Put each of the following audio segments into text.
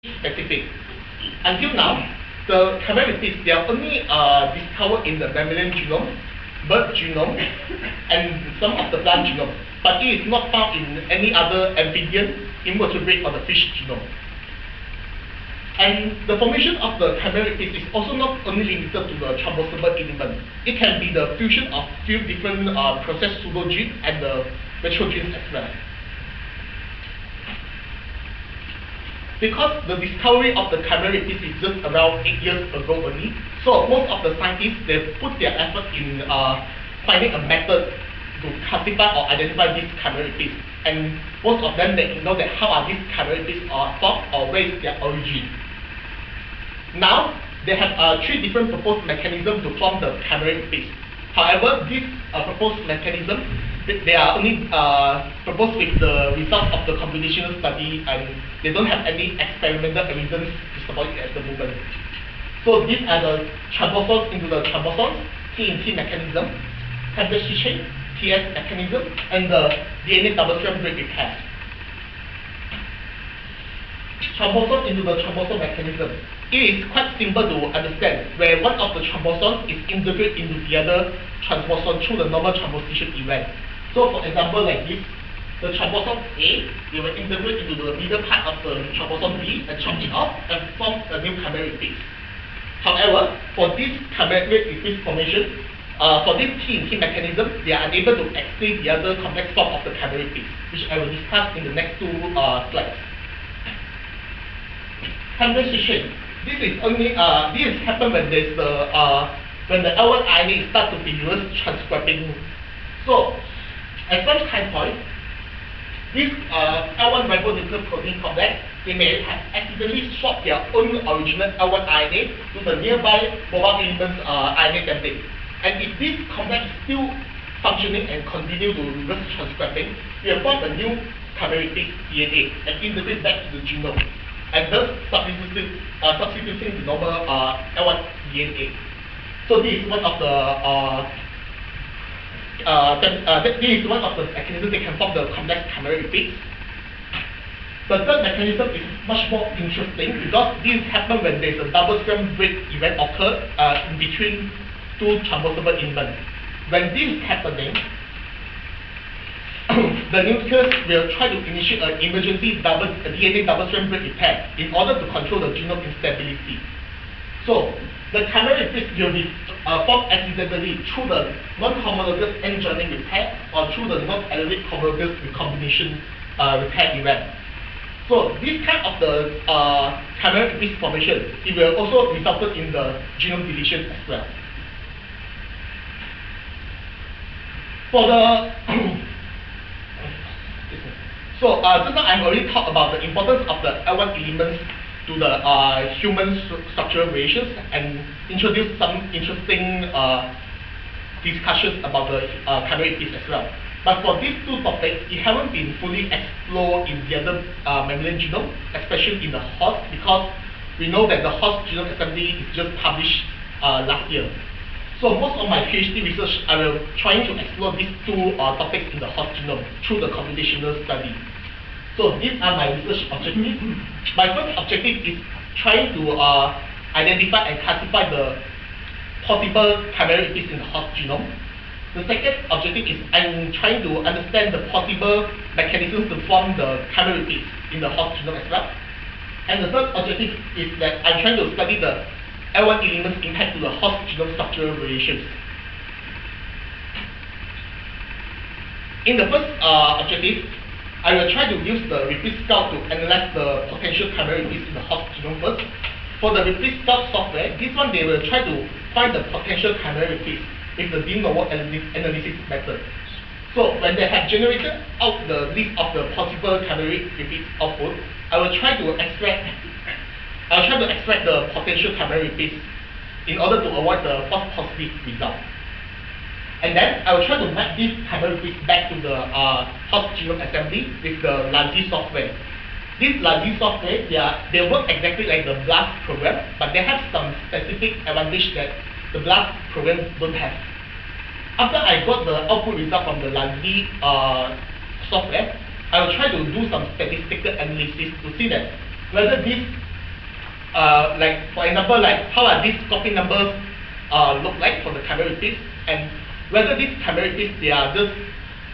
specific. Until now, the chimeric repeats, they are only discovered in the mammalian genome, bird genome, and some of the plant genome, but it is not found in any other amphibian, invertebrate, or the fish genome. And the formation of the chimeric repeats is also not only limited to the thrombosomal element. It can be the fusion of few different processed pseudogenes and the retrogenes as well. Because the discovery of the chimeric repeats is just around 8 years ago only, so most of the scientists, they put their effort in finding a method to classify or identify these chimeric repeats. And most of them, they know that how are these chimeric repeats are formed or where is their origin. Now, they have 3 different proposed mechanisms to form the chimeric repeats. However, these proposed mechanisms, they are only proposed with the results of the computational study, and they don't have any experimental evidence to support it at the moment. So these are the thrombosomes into the thrombosomes, T mechanism, Cambridge chain, TS mechanism, and the DNA double-strand break repair. Thrombosomes into the thrombosom mechanism. It is quite simple to understand, where one of the thrombosomes is integrated into the other thrombosom through the normal thrombosis event. So for example, like this, the thrombosom A, they will integrate into the middle part of the thrombosom B and chop it off and form a new chimeric repeats. However, for this chimeric repeats formation, for this T mechanism, they are unable to explain the other complex form of the chimeric repeats, which I will discuss in the next 2 slides. Conversation. This is only this happens when there's the when the L1 RNA starts to be reverse transcribing. So at some time point, this L1 ribonucleic protein complex, they may have accidentally swapped their own original L1 RNA to the nearby mobile elements RNA template. And if this complex is still functioning and continue to reverse transcribing, we will form a new chimeric repeats DNA and integrate back to the genome, and thus substituting the normal L1 DNA. So this is one of the this is one of the mechanisms that can form the complex chimeric repeats. The third mechanism is much more interesting because this happens when there is a double-strand break event occur in between 2 thrombosomal elements. When this is happening, the nucleus will try to initiate an emergency DNA double-strand break repair in order to control the genome instability. So, the chimeric repeats will be formed accidentally through the non-homologous end joining repair or through the non-allelic homologous recombination repair event. So, this kind of the chimeric repeats formation, it will also result in the genome deletion as well. For the so just now I've already talked about the importance of the L1 elements to the human structural variations and introduced some interesting discussions about the chimeric repeats as well. But for these 2 topics, it haven't been fully explored in the other mammalian genome, especially in the horse, because we know that the horse genome assembly is just published last year. So most of my PhD research, I will trying to explore these 2 topics in the horse genome through the computational study. So these are my research objectives. My first objective is trying to identify and classify the possible chimeric repeats in the horse genome. The second objective is I'm trying to understand the possible mechanisms to form the chimeric repeats in the horse genome as well. And the third objective is that I'm trying to study the L1 elements impact to the horse genome structural variations. In the first objective, I will try to use the repeat scout to analyze the potential chimeric repeats in the horse genome first. For the repeat scout software, this one they will try to find the potential chimeric repeats with the de novo analysis method. So when they have generated out the list of the possible chimeric repeats output, I will try to extract the potential chimeric repeats in order to avoid the false positive result. And then I will try to map these chimeric repeats back to the horse genome assembly with the LASI software. This LASI software, they work exactly like the BLAST program, but they have some specific advantage that the BLAST program don't have. After I got the output result from the LASI software, I will try to do some statistical analysis to see that whether this like for example, like how are these copy numbers look like for the chimeric repeats, and whether these chimeric repeats they are just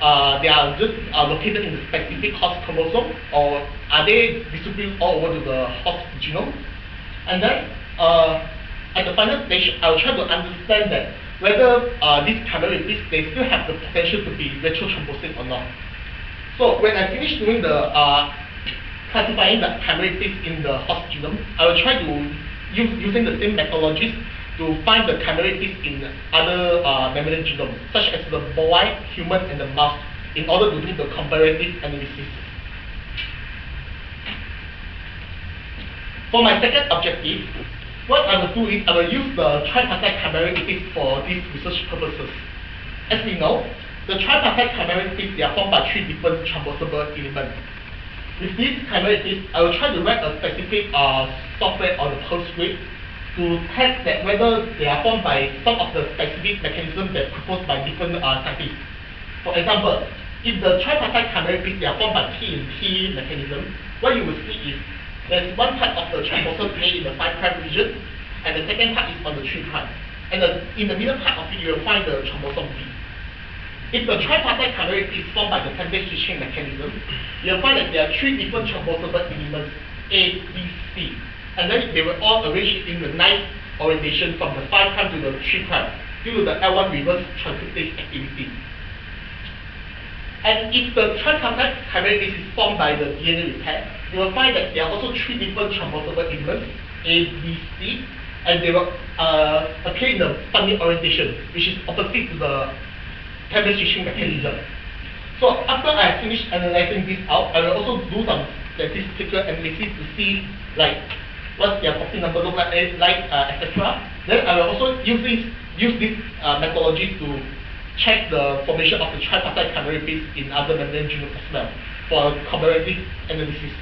located in the specific host chromosome, or are they distributed all over to the host genome? And then at the final stage, I will try to understand that whether these chimeric repeats they still have the potential to be retrothrombotic or not. So when I finish doing the classifying the chimeric repeats in the host genome, I will try to using the same methodologies to find the chimeric repeats in other mammalian genomes, such as the bovine, human, and the mouse, in order to do the comparative analysis. For my second objective, what I will do is I will use the tripartite chimeric repeats for these research purposes. As we know, the tripartite chimeric repeats they are formed by 3 different thrombosable elements. With these chimeric repeats, I will try to write a specific software on the Perl script to test that whether they are formed by some of the specific mechanisms that proposed by different scientists. For example, if the tripartite chimeric repeats they are formed by T and T mechanism, what you will see is there's one part of the chromosome A in the 5' region, and the second part is on the 3'. And in the middle part of it, you will find the chromosome B. If the tripartite chimeric repeats formed by the template switching mechanism, you'll find that there are 3 different chromosome elements, A, B, C. And then they were all arranged in the nice orientation from the 5' to the 3' due to the L1 reverse transcriptase activity. And if the tripartite chimeric repeats is formed by the DNA repair, you will find that there are also 3 different chromosomal elements, A, B, C, and they will appear in the funny orientation, which is opposite to the template switching mechanism. So after I finish analyzing this out, I will also do some statistical analysis to see like what their copy number look like, etc. Then I will also use this methodology to check the formation of the tripartite chimeric repeats in other mammalian genomes as well for comparative analysis.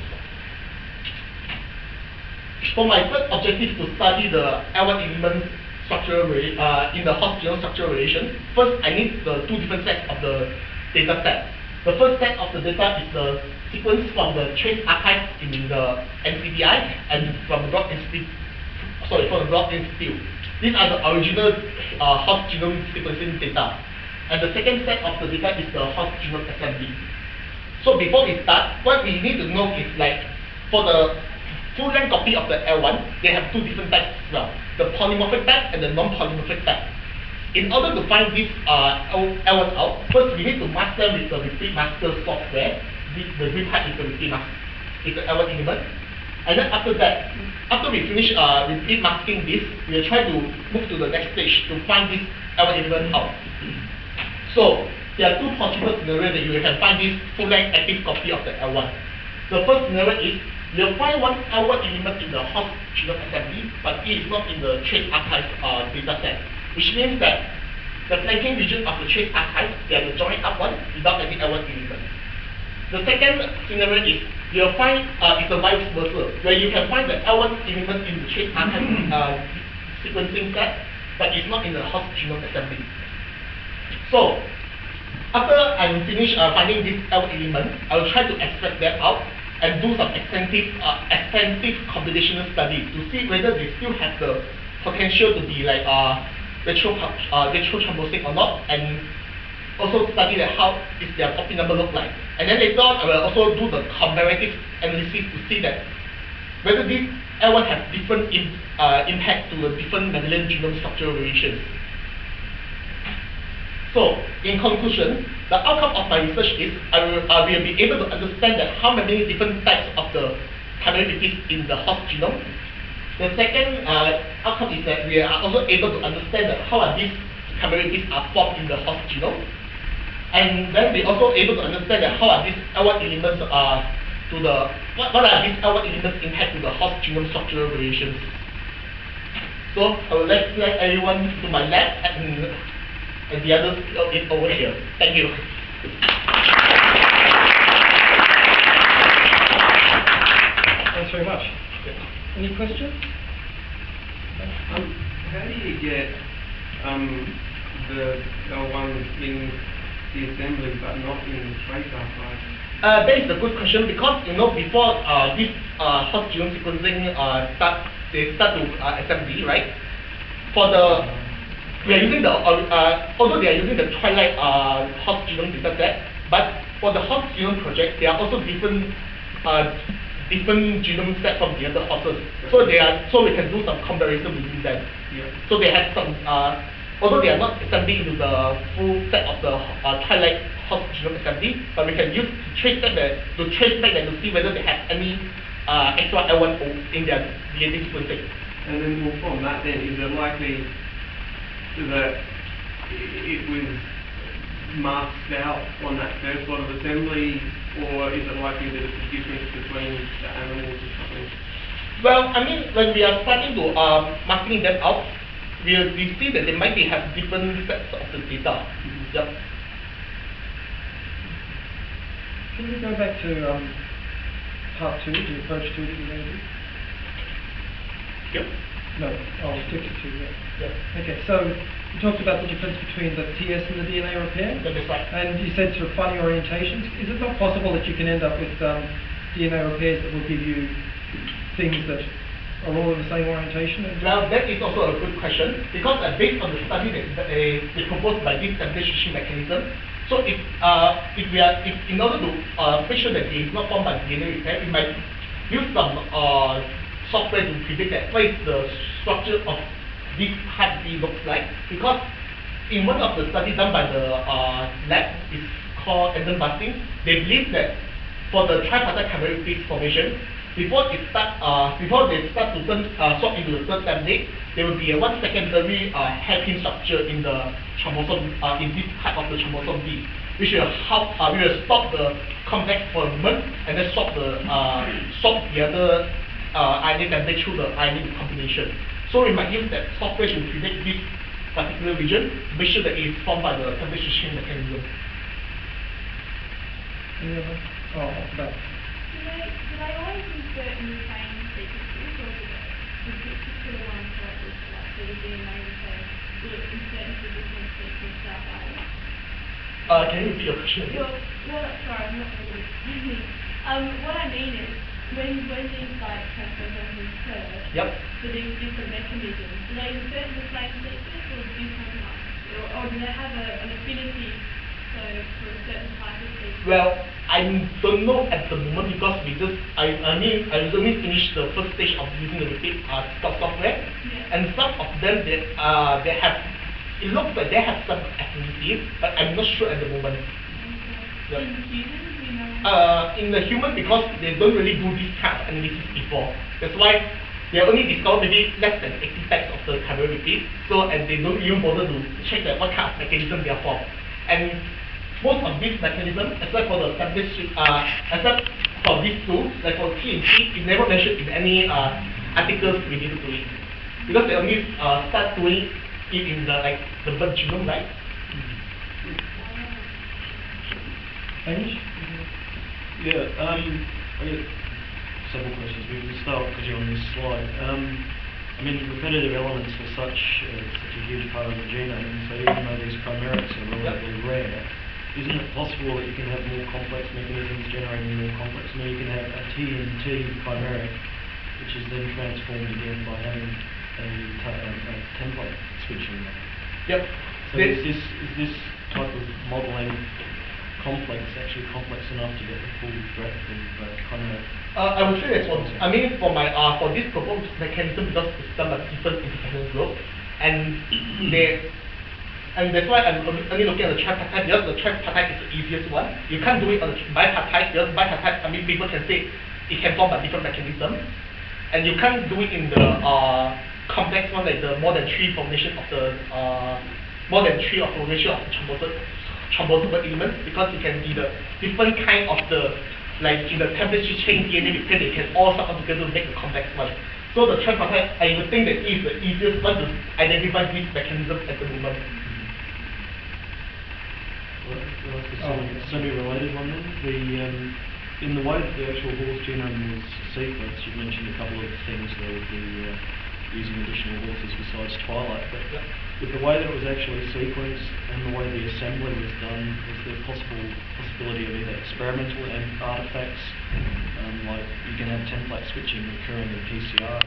For my third objective to study the L1 elements structural in the host genome structural relation, first I need the 2 different sets of the data set. The first set of the data is the sequence from the trace archive in the NCBI and from the Broad Institute. These are the original host genome sequencing data. And the second set of the data is the host genome assembly. So before we start, what we need to know is like for the full-length copy of the L1, they have 2 different types as well, the polymorphic type and the non-polymorphic type. In order to find this L1 out, first we need to mask them with the repeat masker software. The green part is the repeat mask, is the L1 element. And then after that, after we finish repeat masking this, we will try to move to the next stage to find this L1 element out. So there are 2 possible scenarios that you can find this full-length active copy of the L1. The first scenario is you'll find one L1 element in the host genome assembly, but it is not in the trace archive data set, which means that the flanking region of the trace archive, they are the joint up one without any L1 element. The second scenario is you'll find it's a vice versa, where you can find the L1 element in the trace archive sequencing set, but it's not in the host genome assembly. So after I'm finished finding this L1 element, I will try to extract them out and do some extensive computational study to see whether they still have the potential to be like retrothrombotic or not, and also study that how is their copy number look like. And then later on, I will also do the comparative analysis to see that whether these L1 have different impact to the different mammalian genome structural variations. So, in conclusion, the outcome of my research is I will be able to understand that how many different types of the chimeric repeats in the host genome. The second outcome is that we are also able to understand that how are these chimeric repeats are formed in the host genome. And then we also able to understand that how are these L1 elements what are these L1 elements impact to the host genome structural variations. So I will let everyone to my left and the others over here. Thank you. Thanks very much. Any questions? How do you get the L1 in the assembly but not in the trace archive? That is a good question, because before this host genome sequencing they start to assembly, right? For the we are using the although they are using the Twilight horse genome dataset, but for the horse genome project, there are also different genome sets from the other horses. So we can do some comparison between them. Yeah. So they have some although they are not assembly into the full set of the Twilight horse genome assembly, but we can use to trace back to see whether they have any extra L1O in their DNA sequencing. And then well, from that then, is it likely that it was masked out on that first lot of assembly, or is it likely that it's a difference between the animals or something? Well, I mean, when we are starting to marking them out, we see that they might have different sets of the data. Yep. Can we go back to part 2, the approach 2 that you made? Yep. No, I'll stick to 2, yeah. Yep. Okay, so you talked about the difference between the TS and the DNA repair. That is right. And you said sort of funny orientations. Is it not possible that you can end up with DNA repairs that will give you things that are all in the same orientation? Well, that is also a good question, because based on the study that they proposed by this template switching mechanism, so if in order to make sure that it is not formed by DNA repair, we might use some software to predict that what is the structure of this type B looks like, because in one of the studies done by the lab, it's called Eden busting, they believe that for the tripartite chimeric base formation, before they start to turn swap into the third template, there will be a one secondary hairpin structure in the chromosome in this type of the chromosome B, which will help we will stop the complex for a moment and then swap the other RNA template through the RNA combination. So we might use that software to predict this particular region, make sure that it is formed by the template switching mechanism. Oh, that. Do they always insert in the same sequences, or the particular ones like this, like for the DNA repair, will it insert into different sequences that way? Can you repeat your question again? Sorry, I'm not really explaining. What I mean is, when these like transposons occur, Yep. for these different mechanisms, do they insert in the same sequence or different ones? Or do they have an affinity for a certain type of sequence? Well, I don't know at the moment, because I only finished the first stage of using the repeat software, Yeah. and some of them they have, it looks like they have some affinity, but I'm not sure at the moment. Okay. Yep. In humans, we know. In the human, because they don't really do this kind of analysis before. That's why they only discover maybe less than 80 types of the chimeric repeat. So, and they don't even bother to check that what kind of mechanism they are for. And most of these mechanisms, except for the template, except for these two, like for TNT, it never mentioned in any articles related to it, because they only start doing it in the bird genome, right? Hamish? Yeah, I get several questions. We can start because you're on this slide. I mean, repetitive elements are such a huge part of the genome, so even though these chimerics are relatively rare, isn't it possible that you can have more complex mechanisms generating more complex? I mean, you can have a TNT chimeric, which is then transformed again by having a template switching. Yep. So is this type of modelling actually complex enough to get the full breadth of chimeric? I would say that's one. I mean, for this proposed mechanism, because it's done by different independent groups, and that's why I'm only looking at the tripartite, because the tripartite is the easiest one. You can't do it on the bipartite, because bipartite, I mean, people can say it can form by different mechanisms, and you can't do it in the complex one, like the more than three formation of the chromosomal elements, because it can be the different kind of the, like in the template switching DNA repair, they can all sort of together to make the complex one. So the tripartite, I would think that is the easiest one to identify this mechanism at the moment. Semi-related one then. In the way that the actual horse genome was sequenced, you mentioned a couple of things that would be using additional horses besides Twilight, but with the way that it was actually sequenced and the way the assembly was done, was there possibility of either experimental and artifacts, like you can have template switching occurring in PCR?